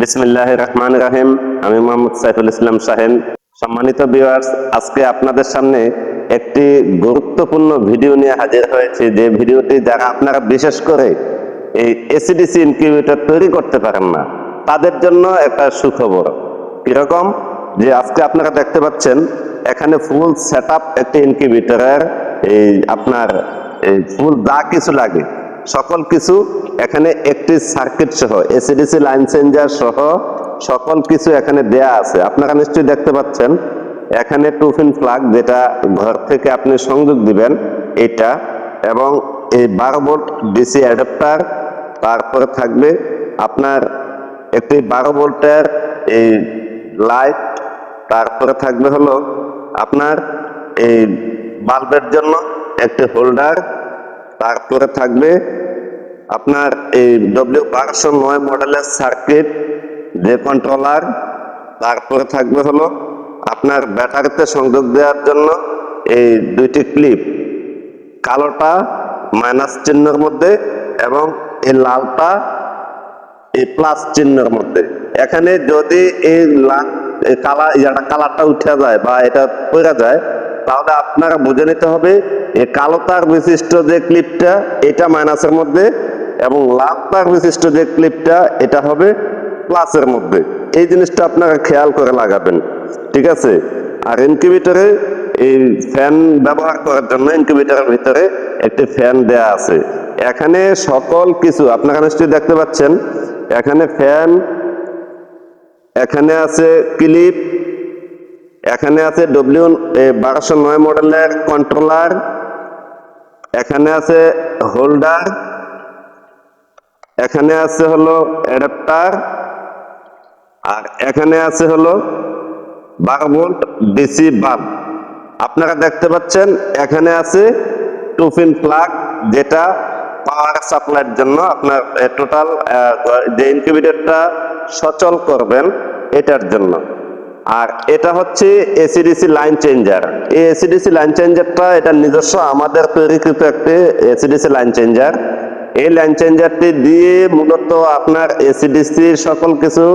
বিসমিল্লাহির রহমানির রহিম। আমি মোহাম্মদ সাইফুল ইসলাম শাহিন। সম্মানিত ভিউয়ার্স, আজকে আপনাদের সামনে একটি গুরুত্বপূর্ণ ভিডিও নিয়ে হাজির হয়েছে, যে ভিডিওটি যারা আপনারা বিশেষ করে এই এসিডিসি ইনকিউবেটর তৈরি করতে পারেন না, তাদের জন্য একটা সুখবর। কিরকম? যে আজকে আপনারা দেখতে পাচ্ছেন এখানে ফুল সেটআপ একটি ইনকিউবেটরের এই আপনার এই ফুল যা কিছু লাগে সকল কিছু এখানে একটি সার্কিট সহ এসিডিসি লাইন চেঞ্জার সহ সকল কিছু এখানে দেয়া আছে। আপনারা নিশ্চয়ই দেখতে পাচ্ছেন এখানে 2 পিন প্লাগ, যেটা ঘর থেকে আপনি সংযোগ দিবেন এটা, এবং এই 12 ভোল্ট ডিসি অ্যাডাপ্টার, তারপরে থাকবে আপনার একটি 12 ভোল্টের এই লাইট, তারপরে থাকবে হলো আপনার এই বাল্বের জন্য একটি হোল্ডার, তারপরে থাকবে আপনার এই W1209 মডেলের সার্কিট যে কন্ট্রোলার, তারপরে থাকবে হলো আপনার ব্যাটারিতে সংযোগ দেওয়ার জন্য এই দুইটি ক্লিপ, কালোটা মাইনাস চিহ্নের মধ্যে এবং এই লালটা এই প্লাস চিহ্নের মধ্যে। এখানে যদি এই কালারটা উঠে যায় বা এটা পড়ে যায়, তাহলে আপনারা বুঝে নিতে হবে এই কালো তার বিশিষ্ট যে ক্লিপটা এটা মাইনাসের মধ্যে, এবং লাল তার বিশিষ্ট যে ক্লিপটা এটা হবে প্লাসের মধ্যে। এই জিনিসটা আপনারা খেয়াল করে লাগাবেন, ঠিক আছে? আর ইনকিউবেটরে এই ফ্যান ব্যবহার করার জন্য ইনকিউবেটরের ভিতরে একটি ফ্যান দেয়া আছে। এখানে সকল কিছু আপনারা নিশ্চয়ই দেখতে পাচ্ছেন, এখানে ফ্যান, এখানে আছে ক্লিপ, এখানে আছে W1209 মডেলের কন্ট্রোলার, এখানে আছে হোল্ডার, এখানে আছে হলো অ্যাডাপ্টার, আর এখানে আছে হলো 12 ভোল্ট ডিসি বাল্ব। আপনারা দেখতে পাচ্ছেন এখানে আছে 2 পিন প্লাগ, যেটা পাওয়ার সাপ্লাইয়ের জন্য আপনার টোটাল যে ইনকিউবেটরটা সচল করবেন এটার জন্য। আর এটা হচ্ছে এসিডিসি লাইন চেঞ্জার। এই এসিডিসি লাইন চেঞ্জারটা এটা নিজস্ব আমাদের তৈরিকৃত একটি এসিডিসি লাইন চেঞ্জার। এই লাইন চেঞ্জারটি দিয়ে মূলত আপনার এসিডিসি সকল কিছু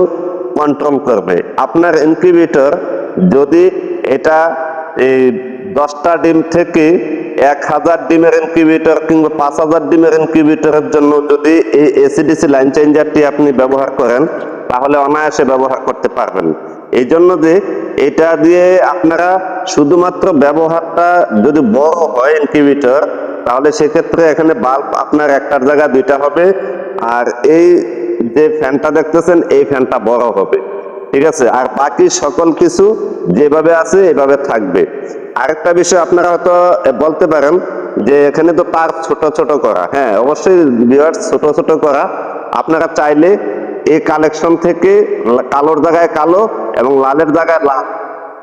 কন্ট্রোল করবে। আপনার ইনকিউবেটর যদি এটা এই 10টা ডিম থেকে 1000 ডিমের ইনকিউবেটর কিংবা 5000 ডিমের ইনকিউবেটরের জন্য যদি এই এসিডিসি লাইন চেঞ্জারটি আপনি ব্যবহার করেন, তাহলে অনায়াসে ব্যবহার করতে পারবেন। এই জন্য যে এটা দিয়ে আপনারা শুধুমাত্র ব্যবহারটা যদি বড় হয় ইনকিউবেটর, তাহলে সেক্ষেত্রে এখানে বাল্ব আপনার একটার জায়গায় 2টা হবে, আর এই যে ফ্যানটা দেখতেছেন এই ফ্যানটা বড় হবে, ঠিক আছে? আর বাকি সকল কিছু যেভাবে আছে এভাবে থাকবে। আরেকটা বিষয় আপনারা হয়তো বলতে পারেন যে এখানে তো তার ছোট ছোট করা। হ্যাঁ, অবশ্যই ভিউয়ার্স, ছোট ছোট করা। আপনারা চাইলে এই কালেকশন থেকে কালোর জায়গায় কালো এবং লালের জায়গায় লাল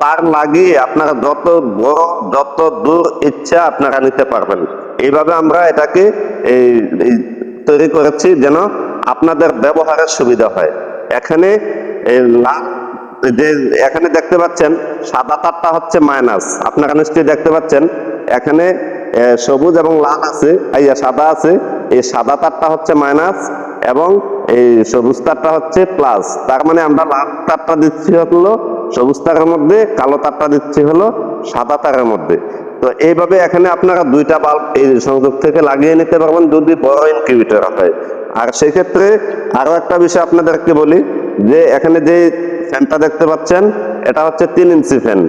তার লাগিয়ে আপনারা যত বড় যত দূর ইচ্ছা আপনারা নিতে পারবেন। এইভাবে আমরা এটাকে তৈরি করেছি যেন আপনাদের ব্যবহারের সুবিধা হয়। এখানে এখানে দেখতে পাচ্ছেন সাদা তারটা হচ্ছে মাইনাস। আপনারা নিশ্চয়ই দেখতে পাচ্ছেন এখানে সবুজ এবং লাল আছে, সাদা আছে। এই সাদা তারটা হচ্ছে মাইনাস এবং এই সবুজ তারটা হচ্ছে প্লাস। তার মানে আমরা লাল তারটা দিচ্ছি হলো সবুজ তারের মধ্যে, কালো তারটা দিচ্ছি হলো সাদা তারের মধ্যে। তো এইভাবে এখানে আপনারা 2টা বাল্ব এই সংযোগ থেকে লাগিয়ে নিতে পারবেন যদি বড় ইনকিউবেটর হয়। আর সেক্ষেত্রে আরো একটা বিষয় আপনাদেরকে বলি, যে এখানে যে ফ্যানটা দেখতে পাচ্ছেন এটা হচ্ছে 3 ইঞ্চি ফ্যান।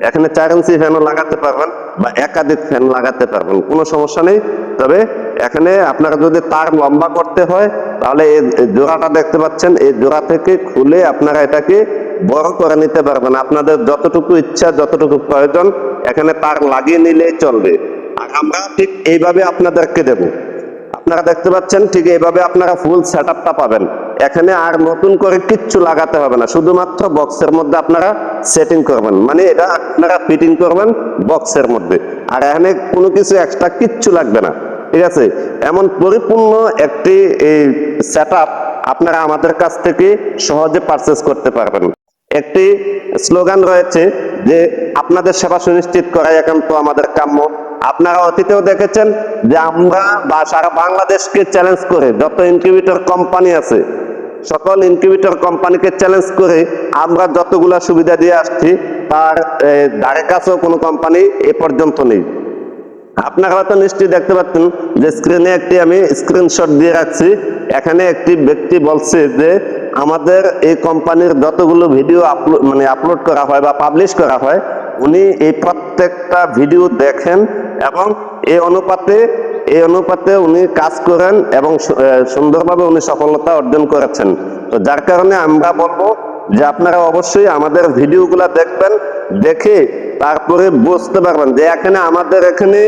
এখানে 4 ইঞ্চি ফ্যানও লাগাতে পারবেন বা একাধিক ফ্যান লাগাতে পারবেন, কোনো সমস্যা নেই। তবে এখানে আপনারা যদি তার লম্বা করতে হয়, তাহলে এই জোড়াটা দেখতে পাচ্ছেন, এই জোড়া থেকে খুলে আপনারা এটাকে বড় করে নিতে পারবেন। আপনাদের যতটুকু ইচ্ছা, যতটুকু প্রয়োজন এখানে তার লাগিয়ে নিলেই চলবে। আর আমরা ঠিক এইভাবে আপনাদেরকে দেব। আপনারা দেখতে পাচ্ছেন ঠিক এইভাবে আপনারা ফুল সেটআপটা পাবেন। এখানে আর নতুন করে কিচ্ছু লাগাতে হবে না, শুধুমাত্র বক্সের মধ্যে আপনারা সেটিং করবেন, মানে এটা আপনারা ফিটিং করবেন বক্সের মধ্যে। আর এখানে কোনো কিছু এক্সট্রা কিচ্ছু লাগবে না, ঠিক আছে? এমন পরিপূর্ণ একটি এই সেটআপ আপনারা আমাদের কাছ থেকে সহজে পারচেজ করতে পারবেন। একটি স্লোগান রয়েছে যে আপনাদের সেবা সুনিশ্চিত করাই একান্ত আমাদের কাম্য। আপনারা অতীতেও দেখেছেন যে আমরা বা সারা বাংলাদেশকে চ্যালেঞ্জ করে যত ইনকিউবেটর কোম্পানি আছে সকল ইনকিউবেটর কোম্পানিকে চ্যালেঞ্জ করে আমরা যতগুলা সুবিধা দিয়ে আসছি তার ধারে কাছেও কোনো কোম্পানি এ পর্যন্ত নেই। আপনারা হয়তো নিশ্চয়ই দেখতে পাচ্ছেন যে স্ক্রিনে একটি আমি স্ক্রিনশট দিয়ে রাখছি। এখানে একটি ব্যক্তি বলছে যে আমাদের এই কোম্পানির যতগুলো ভিডিও আপলোড করা হয় বা পাবলিশ করা হয়, উনি এই প্রত্যেকটা ভিডিও দেখেন এবং এই অনুপাতে উনি কাজ করেন এবং সুন্দরভাবে উনি সফলতা অর্জন করেছেন। তো যার কারণে আমরা বলবো যে আপনারা অবশ্যই আমাদের ভিডিওগুলা দেখবেন, দেখে তারপরে বুঝতে পারবেন যে আমাদের এখানে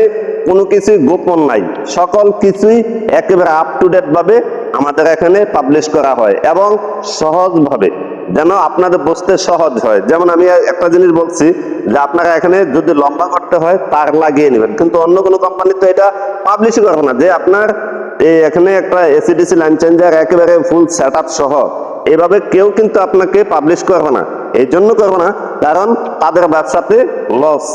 কোনো কিছু গোপন নাই, সকল কিছুই একেবারে আপ টু ডেট ভাবে আমাদের এখানে পাবলিশ করা হয় এবং সহজভাবে, যেন আপনাদের বুঝতে সহজ হয়। যেমন আমি একটা জিনিস বলছি যে আপনারা এখানে যদি লম্বা করতে হয় তার লাগিয়ে নেবেন, কিন্তু অন্য কোনো কোম্পানি তো এটা পাবলিশ করবে না যে আপনার এখানে একটা এসিডিসি লাইন চেঞ্জার একেবারে ফুল সেট আপ সহ এভাবে কেউ কিন্তু আপনাকে পাবলিশ করবে না। এই জন্য করবে না কারণ তাদের ব্যবসাতে লস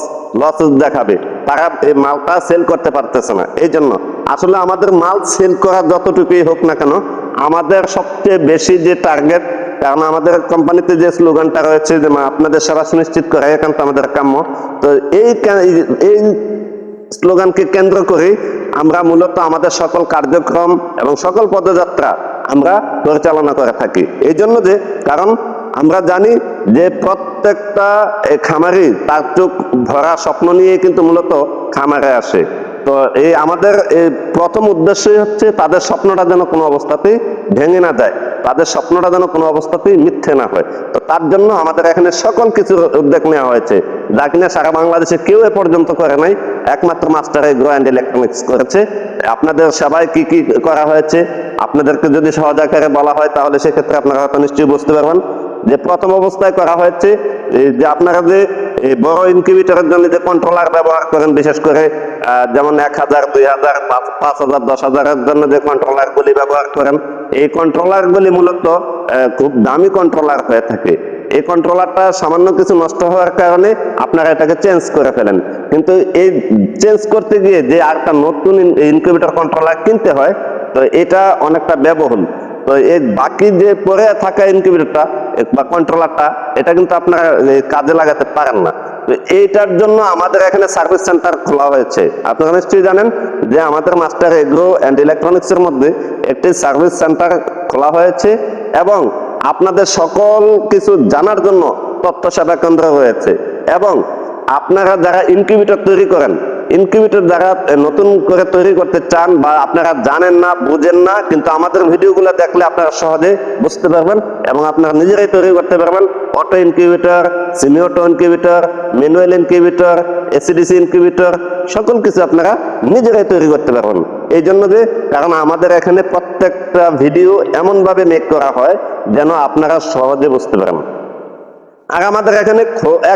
দেখাবে, তারা এই মালটা সেল করতে পারতেছে না। এই জন্য আসলে আমাদের মাল সেল করা যতটুকুই হোক না কেন, আমাদের সবচেয়ে বেশি যে টার্গেট, কারণ আমাদের কোম্পানিতে যে স্লোগানটা রয়েছে যে আপনাদের সেবা সুনিশ্চিত করা একান্ত আমাদের কাম্য, তো এই স্লোগানকে কেন্দ্র করে আমরা মূলত আমাদের সকল কার্যক্রম এবং সকল পদযাত্রা আমরা পরিচালনা করে থাকি। এই জন্য যে কারণ আমরা জানি যে প্রত্যেকটা খামারি তার চোখ ভরা স্বপ্ন নিয়ে কিন্তু মূলত খামারে আসে। তো এই আমাদের প্রথম উদ্দেশ্যই হচ্ছে তাদের স্বপ্নটা যেন কোনো অবস্থাতেই ভেঙে না যায়, তাদের স্বপ্নটা যেন কোনো অবস্থাতেই মিথ্যে না হয়। তো তার জন্য আমাদের এখানে সকল কিছু উদ্যোগ নেওয়া হয়েছে, যা কিনা সারা বাংলাদেশে কেউ এ পর্যন্ত করে নাই, একমাত্র মাস্টার এগ্রো অ্যান্ড ইলেকট্রনিক্স করেছে। আপনাদের সবাই কি কি করা হয়েছে আপনাদেরকে যদি সহজ আকারে বলা হয় তাহলে সেক্ষেত্রে আপনারা হয়তো নিশ্চয়ই বুঝতে পারবেন। যে প্রথম অবস্থায় করা হয়েছে যে আপনারা যে বড় ইনকিউবেটরের জন্য যে কন্ট্রোলার ব্যবহার করেন, বিশেষ করে যেমন 1000, 2000, 5000, 10,000-এর জন্য যে কন্ট্রোলার গুলি ব্যবহার করেন, এই কন্ট্রোলার গুলি মূলত খুব দামি কন্ট্রোলার হয়ে থাকে। এই কন্ট্রোলারটা সামান্য কিছু নষ্ট হওয়ার কারণে আপনারা এটাকে চেঞ্জ করে ফেলেন, কিন্তু এই চেঞ্জ করতে গিয়ে যে আরেকটা নতুন ইনকিউবেটর কন্ট্রোলার কিনতে হয়, তো এটা অনেকটা ব্যয়বহুল। তো এই বাকি যে পরে থাকা ইনকিউবেটরটা বা কন্ট্রোলারটা এটা কিন্তু আপনারা কাজে লাগাতে পারেন না। তো এইটার জন্য আমাদের এখানে সার্ভিস সেন্টার খোলা হয়েছে। আপনারা নিশ্চয়ই জানেন যে আমাদের মাস্টার এগ্রো অ্যান্ড ইলেকট্রনিক্স এর মধ্যে একটি সার্ভিস সেন্টার খোলা হয়েছে এবং আপনাদের সকল কিছু জানার জন্য তথ্য সেবা কেন্দ্র রয়েছে। এবং আপনারা যারা ইনকিউবেটর তৈরি করেন, ইনকিউবেটর যারা নতুন করে তৈরি করতে চান বা আপনারা জানেন না, বুঝেন না, কিন্তু আমাদের ভিডিওগুলো দেখলে আপনারা সহজে বুঝতে পারবেন এবং আপনারা নিজেরাই তৈরি করতে পারবেন। Auto incubator, semi auto incubator, manual incubator, AC DC incubator, সকল কিছু আপনারা নিজেরাই তৈরি করতে পারবেন। এই জন্য যে কারণ আমাদের এখানে প্রত্যেকটা ভিডিও এমন ভাবে মেক করা হয় যেন আপনারা সহজে বুঝতে পারেন। আর আমাদের এখানে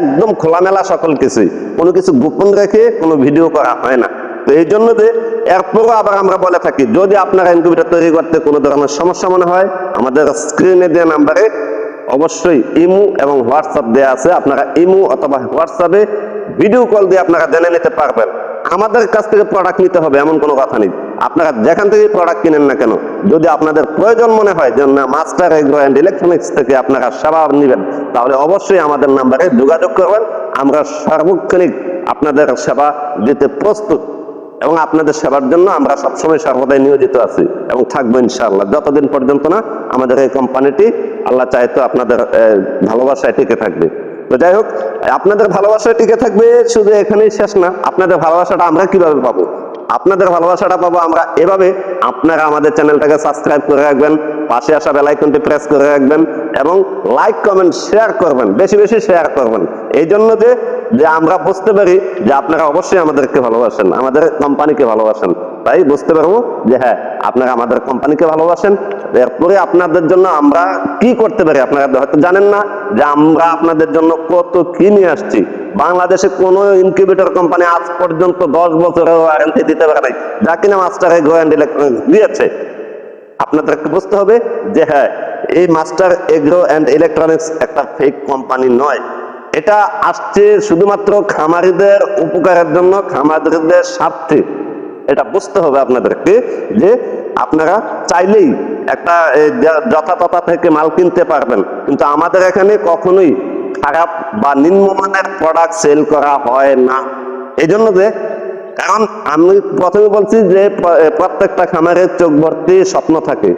একদম খোলামেলা সকল কিছুই, কোনো কিছু গোপন রেখে কোনো ভিডিও করা হয় না। তো এই জন্য যে এরপরও আবার আমরা বলে থাকি, যদি আপনারা ইনকিউবেটর তৈরি করতে কোনো ধরনের সমস্যা মনে হয়, আমাদের স্ক্রিনে দেওয়া নাম্বারে অবশ্যই ইমো এবং হোয়াটসঅ্যাপ দেওয়া আছে, আপনারা ইমো অথবা হোয়াটসঅ্যাপে ভিডিও কল দিয়ে আপনারা জেনে নিতে পারবেন। আমাদের কাছ থেকে প্রোডাক্ট নিতে হবে এমন কোনো কথা নেই, আপনারা যেখান থেকে প্রোডাক্ট কিনেন না কেন, যদি আপনাদের প্রয়োজন মনে হয় যে না মাস্টার এগ্রো অ্যান্ড ইলেকট্রনিক্স থেকে আপনারা সেবা নেবেন, তাহলে অবশ্যই আমাদের নাম্বারে যোগাযোগ করবেন। আমরা সার্বক্ষণিক আপনাদের সেবা দিতে প্রস্তুত এবং আপনাদের সেবার জন্য আমরা সবসময় সর্বদাই নিয়োজিত আছি এবং থাকবো ইনশাআল্লাহ, যতদিন পর্যন্ত না আমাদের এই কোম্পানিটি আল্লাহ চাইতো আপনাদের ভালোবাসায় টিকে থাকবে। তো যাই হোক, আপনাদের ভালোবাসায় টিকে থাকবে শুধু এখানেই শেষ না, আপনাদের ভালোবাসাটা আমরা কিভাবে পাবো? আপনাদের ভালোবাসাটা পাবো আমরা এভাবে, আপনারা আমাদের চ্যানেলটাকে সাবস্ক্রাইব করে রাখবেন, পাশে আসা বেল আইকনটি প্রেস করে রাখবেন এবং লাইক, কমেন্ট, শেয়ার করবেন, বেশি বেশি শেয়ার করবেন। এই জন্য যে আমরা বুঝতে পারি যে আপনারা অবশ্যই আমাদেরকে ভালোবাসেন, আমাদের কোম্পানিকে ভালোবাসেন, তাই বুঝতে পারবো যে হ্যাঁ আপনারা আমাদের কোম্পানিকে ভালোবাসেন। এরপরে আপনাদের জন্য আমরা কি করতে পারি আপনারা হয়তো জানেন না যে আমরা আপনাদের জন্য কত কি নিয়ে আসছি। বাংলাদেশে কোন ইনকিউবেটর কোম্পানি আজ পর্যন্ত 10 বছরের ওয়ারেন্টি দিতে পারে নাই, যা কিনা মাস্টার এগ্রো অ্যান্ড ইলেকট্রনিক্স দিয়েছে। আপনাদেরকে বুঝতে হবে যে হ্যাঁ এই মাস্টার এগ্রো অ্যান্ড ইলেকট্রনিক্স একটা ফেক কোম্পানি নয়, এটা আসছে শুধুমাত্র খামারিদের উপকারের জন্য, খামারিদের স্বার্থে। এটা বুঝতে হবে আপনাদেরকে যে আপনারা চাইলেই একটা যথাতথা থেকে মাল কিনতে পারবেন। কিন্তু আমাদের এখানে কখনোই খারাপ বা নিম্নমানের প্রোডাক্ট সেল করা হয় না। এই জন্য যে কারণ আমি প্রথমে বলছি যে প্রত্যেকটা খামারের চোখ ভর্তি স্বপ্ন থাকে,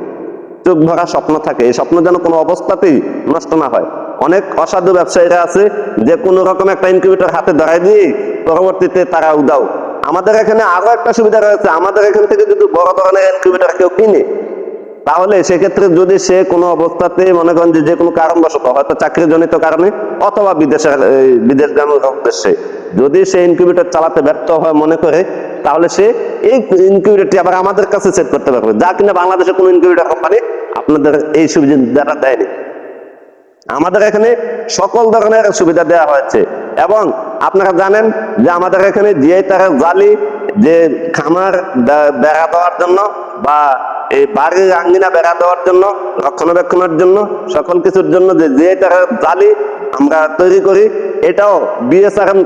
চোখ ভরা স্বপ্ন থাকে। এই স্বপ্ন যেন কোনো অবস্থাতেই নষ্ট না হয়। অনেক অসাধু ব্যবসায়ীরা আছে যে কোনো রকম একটা ইনকিউবেটর হাতে ধরাই দিয়ে পরবর্তীতে তারা উদাও। আমাদের এখানে আরো একটা সুবিধা রয়েছে, আমাদের এখান থেকে যদি বড় ধরনের ইনকিউবেটর কেউ কিনে, তাহলে সেক্ষেত্রে যদি সে কোনো অবস্থাতে মনে করেন যে কোনো কারণবশত হয়তো চাকরিজনিত কারণে অথবা বিদেশগামীর উদ্দেশ্যে যদি সে ইনকিউবেটর চালাতে ব্যর্থ হয় মনে করে, তাহলে সে এই ইনকিউবেটরটি আবার আমাদের কাছে সেট করতে পারবে, যা কিনা বাংলাদেশে কোনো ইনকিউবেটর কোম্পানি আপনাদের এই সুবিধাটা দেয়নি। আমাদের এখানে সকল ধরনের সুবিধা দেওয়া হয়েছে। এবং আপনারা জানেন যে আমাদের এখানে জিআই তারের জালি, যে খামার বেড়া দেওয়ার জন্য বা এই বাড়ির আঙ্গিনা বেড়া দেওয়ার জন্য, রক্ষণাবেক্ষণের জন্য, সকল কিছুর জন্য যে জিআই তারের জালি আমরা তৈরি করি, এটাও বিএসআরএম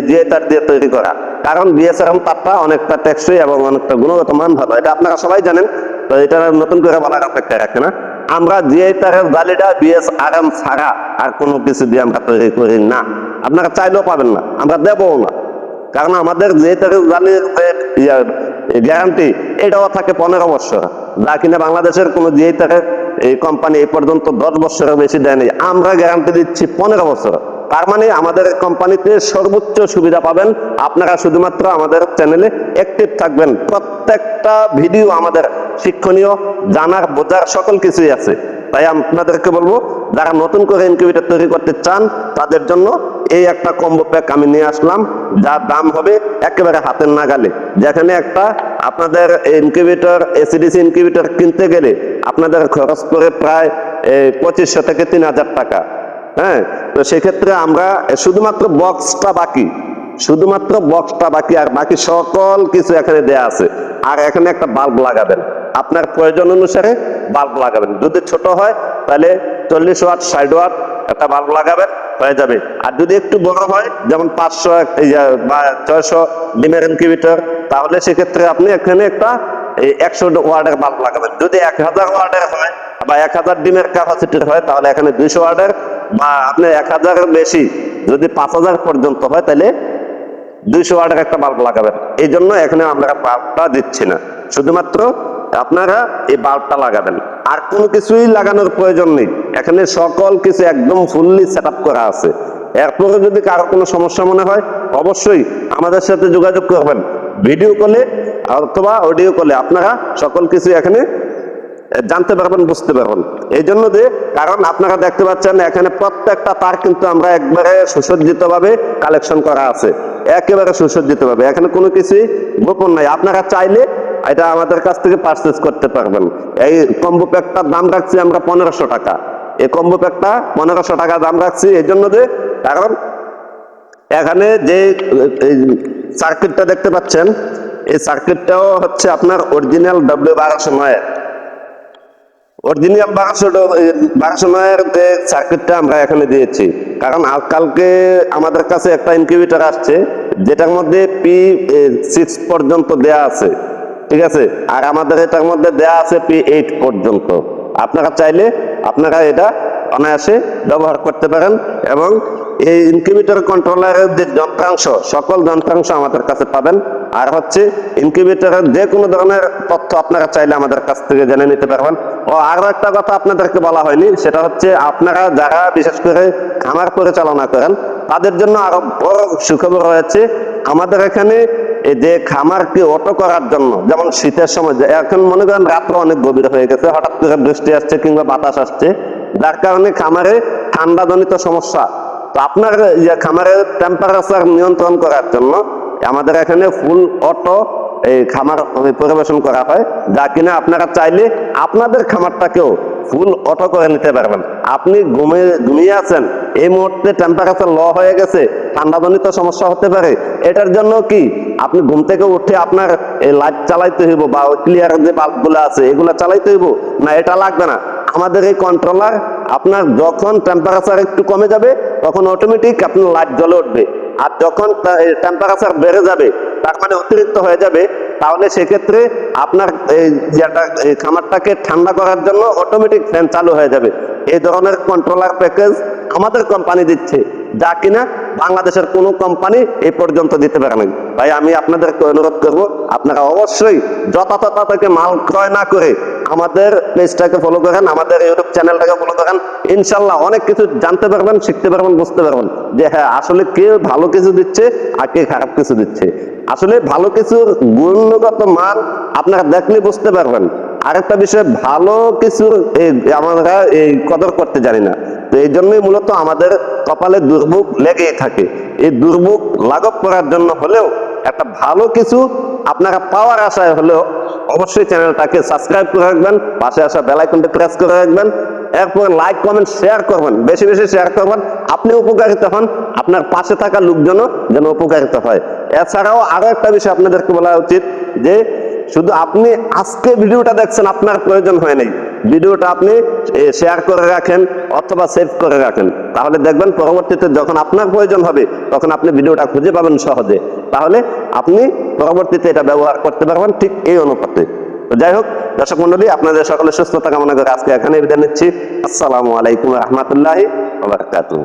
জিআই তার দিয়ে তৈরি করা। কারণ বিএসআরএম তারটা অনেকটা টেকসই এবং অনেকটা গুণগত মান ভালো, এটা আপনারা সবাই জানেন। তো এটা নতুন করে বলার অপেক্ষা রাখে না। আমরা জিআই তারের জালিটা বিএসআরএম ছাড়া আর কোনো কিছু দিয়ে আমরা তৈরি করি না। আপনারা চাইলেও পাবেন না, আমরা দেবও না। কারণ আমাদের জিআই তারের জালির গ্যারান্টি এটাও থাকে 15 বছর, যা কিনা বাংলাদেশের কোনো জিআই তারের এই কোম্পানি এই পর্যন্ত 10 বছরের বেশি দেয়নি। আমরা গ্যারান্টি দিচ্ছি 15 বছর। তার মানে আমাদের কোম্পানিতে সর্বোচ্চ সুবিধা পাবেন। আপনারা শুধুমাত্র আমাদের চ্যানেলে অ্যাক্টিভ থাকবেন। প্রত্যেকটা ভিডিও আমাদের শিক্ষণীয়, জানার বোঝার সকল কিছুই আছে। তাই আপনাদেরকে বলবো, যারা নতুন করে ইনকিউবেটর তৈরি করতে চান তাদের জন্য এই একটা কম্বো প্যাক আমি নিয়ে আসলাম, যার দাম হবে একেবারে হাতের নাগালে। যেখানে একটা আপনাদের ইনকিউবেটর, এসিডিসি ইনকিউবেটর কিনতে গেলে আপনাদের খরচ করে প্রায় 2500 থেকে 3000 টাকা। হ্যাঁ, তো সেক্ষেত্রে আমরা শুধুমাত্র বক্সটা বাকি, শুধুমাত্র বক্সটা বাকি, আর বাকি সকল কিছু এখানে দেয়া আছে। আর এখানে একটা বাল্ব লাগাবেন, আপনার প্রয়োজন অনুসারে বাল্ব লাগাবেন। যদি ছোট হয় তাহলে 40 ওয়াট 60 ওয়াট একটা বাল্ব লাগাবেন, হয়ে যাবে। আর যদি একটু বড় হয়, যেমন 500 বা 600 ডিমের ইনকিউবেটর, তাহলে সেক্ষেত্রে আপনি এখানে একটা 100 ওয়াটের বাল্ব লাগাবেন। যদি 1000 ওয়াটের হয় বা 1000 ডিমের ক্যাপাসিটির হয়, তাহলে এখানে 200 ওয়াটের বা আপনি 1000 বেশি যদি 5000 পর্যন্ত হয়, তাহলে 200 ওয়াটের একটা বাল্ব লাগাবেন। এই জন্য এখানে আমরা বাল্বটা দিচ্ছি না, শুধুমাত্র আপনারা এই বাল্বটা লাগাবেন। আর কোনো কিছুই লাগানোর প্রয়োজন নেই, এখানে সকল কিছু একদম ফুললি সেটআপ করা আছে। এরপরে যদি কারো কোনো সমস্যা মনে হয়, অবশ্যই আমাদের সাথে যোগাযোগ করবেন, ভিডিও কলে অথবা অডিও কলে। আপনারা সকল কিছু এখানে জানতে পারবেন, বুঝতে পারবেন। এই জন্য যে কারণ আপনারা দেখতে পাচ্ছেন এখানে প্রত্যেকটা তার কিন্তু আমরা একবারে সুসজ্জিত ভাবে কালেকশন করা আছে, একেবারে সুসজ্জিত ভাবে। এখানে কোনো কিছুই গোপন নাই। আপনারা চাইলে এটা আমাদের কাছ থেকে পারচেজ করতে পারবেন। এই কম্বো প্যাকটার দাম রাখছি আমরা 1500 টাকা। এই কম্বো প্যাকটা 1500 টাকা দাম রাখছি এই জন্য যে কারণ এখানে যে সার্কিটটা দেখতে পাচ্ছেন, এই সার্কিটটাও হচ্ছে আপনার অরিজিনাল W1209 অরিজিনাল 1209 যে সার্কিটটা আমরা এখানে দিয়েছি। কারণ কালকে আমাদের কাছে একটা ইনকিউবেটর আসছে যেটার মধ্যে P6 পর্যন্ত দেয়া আছে, ঠিক আছে, আর আমাদের এটার মধ্যে দেয়া আছে P8 পর্যন্ত। আপনারা চাইলে আপনারা এটা অনায়াসে ব্যবহার করতে পারেন। এবং এই ইনকিউবেটর কন্ট্রোলারের যে যন্ত্রাংশ, সকল যন্ত্রাংশ আমাদের কাছে পাবেন। আর হচ্ছে ইনকিউবেটরের যে কোনো ধরনের তথ্য আপনারা চাইলে আমাদের কাছ থেকে জেনে নিতে পারবেন। ও আরো একটা কথা আপনাদেরকে বলা হয়নি, সেটা হচ্ছে আপনারা যারা বিশেষ করে খামার পরিচালনা করেন তাদের জন্য আরো বড় সুখবর রয়েছে। আমাদের এখানে এই যে খামারকে অটো করার জন্য, যেমন শীতের সময়, এখন মনে করেন রাত্র অনেক গভীর হয়ে গেছে, হঠাৎ করে বৃষ্টি আসছে কিংবা বাতাস আসছে, যার কারণে খামারে ঠান্ডাজনিত সমস্যা। তো আপনার খামারের টেম্পারেচার নিয়ন্ত্রণ করার জন্য আমাদের এখানে ফুল অটো এই খামার পরিবেশন করা হয়, যা কিনা আপনারা চাইলে আপনাদের খামারটাকেও ফুল অটো করে নিতে পারবেন। আপনি ঘুমিয়ে আছেন, এই মুহূর্তে টেম্পারেচার লো হয়ে গেছে, ঠান্ডাজনিত সমস্যা হতে পারে, এটার জন্য কি আপনি ঘুম থেকে উঠে আপনার এই লাইট চালাইতে হইব বা ক্লিয়ার যে বাল্বগুলো আছে এগুলো চালাইতে হইব না? এটা লাগবে না। আমাদের এই কন্ট্রোলার আপনার যখন টেম্পারেচার একটু কমে যাবে তখন অটোমেটিক আপনার লাইট জ্বলে উঠবে। আর যখন টেম্পারেচার বেড়ে যাবে, তার মানে অতিরিক্ত হয়ে যাবে, তাহলে সেক্ষেত্রে আপনার এই যেটা এই খামারটাকে ঠান্ডা করার জন্য অটোমেটিক ফ্যান চালু হয়ে যাবে। এই ধরনের কন্ট্রোলার প্যাকেজ আমাদের কোম্পানি দিচ্ছে, যা কিনা বাংলাদেশের কোনো কোম্পানি এই পর্যন্ত দিতে পারে না। ভাই আমি আপনাদেরকে অনুরোধ করব, আপনারা অবশ্যই যথাযথ থেকে মাল ক্রয় না করে আমাদের পেজটাকে ফলো করেন, আমাদের ইউটিউব চ্যানেলটাকে ফলো করেন। ইনশাল্লাহ অনেক কিছু জানতে পারবেন, শিখতে পারবেন, বুঝতে পারবেন যে হ্যাঁ আসলে কে ভালো কিছু দিচ্ছে আর কে খারাপ কিছু দিচ্ছে। আসলে ভালো কিছুর গুণগত মান আপনারা দেখলে বুঝতে পারবেন। আরেকটা বিষয়, ভালো কিছুর আমরা এই কদর করতে জানি না, তো এই জন্যই মূলত আমাদের কপালে দুর্ভোগ লেগেই থাকে। এই দুর্ভোগ লাঘব করার জন্য হলেও একটা ভালো কিছু আপনারা পাওয়ার আশায় হলেও অবশ্যই চ্যানেলটাকে সাবস্ক্রাইব করে রাখবেন, পাশে আসা বেল আইকনটা প্রেস করে রাখবেন, এরপর লাইক কমেন্ট শেয়ার করবেন, বেশি বেশি শেয়ার করবেন। আপনি উপকারিত হন, আপনার পাশে থাকা লোকজনও যেন উপকারিত হয়। এছাড়াও আরো একটা বিষয় আপনাদেরকে বলা উচিত যে শুধু আপনি আজকে ভিডিওটা দেখছেন, আপনার প্রয়োজন হয় নাই, ভিডিওটা আপনি শেয়ার করে রাখেন অথবা সেভ করে রাখেন, তাহলে দেখবেন পরবর্তীতে যখন আপনার প্রয়োজন হবে তখন আপনি ভিডিওটা খুঁজে পাবেন সহজে, তাহলে আপনি পরবর্তীতে এটা ব্যবহার করতে পারবেন ঠিক এই অনুপাতে। তো যাই হোক দর্শক মন্ডলী, আপনাদের সকলের সুস্থতা কামনা করে আজকে এখানে বিদায় নিচ্ছি। আসসালামু আলাইকুম রহমতুল্লাহি ওয়া বারাকাতুহু।